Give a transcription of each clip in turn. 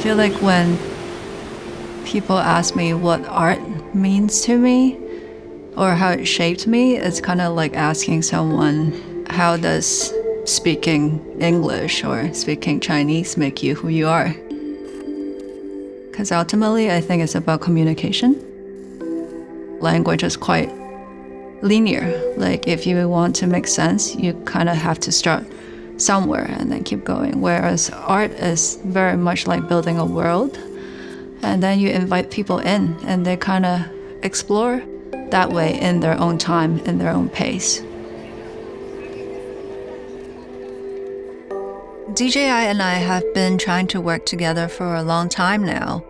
feel like when people ask me what art means to me or how it shaped me, it's kind of like asking someone, how does speaking English or speaking Chinese make you who you are? Because ultimately, I think it's about communication. Language is quite linear. Like if you want to make sense, you kind of have to start somewhere and then keep going. Whereas art is very much like building a world. And then you invite people in and they kind of explore that way in their own time, in their own pace. DJI and I have been trying to work together for a long time now.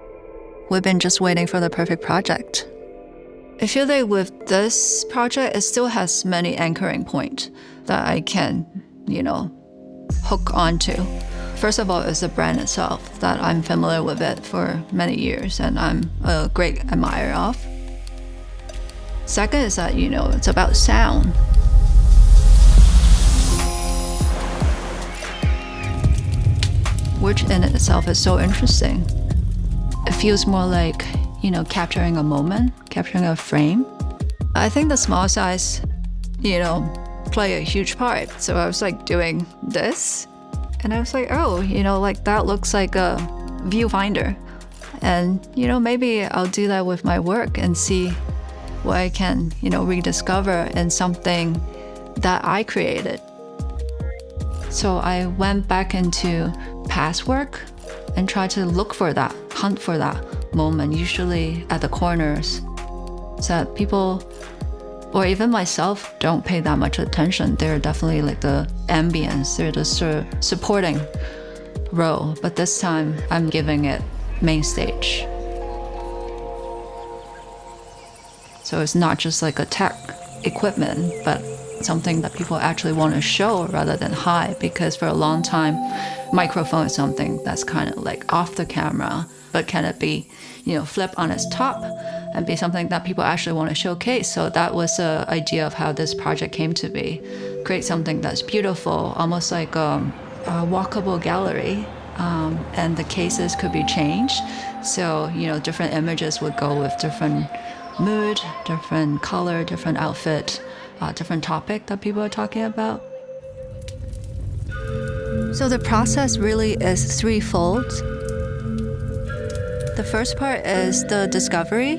We've been just waiting for the perfect project. I feel like with this project, it still has many anchoring points that I can, hook onto. First of all, it's the brand itself, that I'm familiar with it for many years and I'm a great admirer of. Second is that, it's about sound. Which in itself is so interesting. It feels more like, capturing a moment, capturing a frame. I think the small size, play a huge part. So I was like doing this and I was like, oh, that looks like a viewfinder. And, maybe I'll do that with my work and see what I can, rediscover in something that I created. So I went back into past work and tried to look for that, hunt for that moment, usually at the corners, so that people, or even myself, don't pay that much attention. They're definitely like the ambience, they're the supporting role. But this time, I'm giving it main stage. So it's not just like a tech equipment, but something that people actually want to show rather than hide, because for a long time, microphone is something that's kind of like off the camera, but can it be, flip on its top and be something that people actually want to showcase? So that was the idea of how this project came to be. Create something that's beautiful, almost like a walkable gallery, and the cases could be changed. So, different images would go with different mood, different color, different outfit, different topic that people are talking about. So the process really is threefold. The first part is the discovery.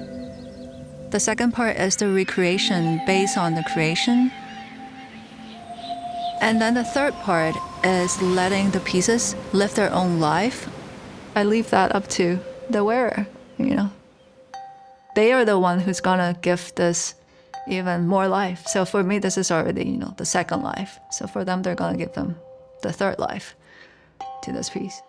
The second part is the recreation based on the creation. And then the third part is letting the pieces live their own life. I leave that up to the wearer, They are the one who's gonna give this even more life. So for me, this is already, the second life. So for them, they're gonna give them the third life to this piece.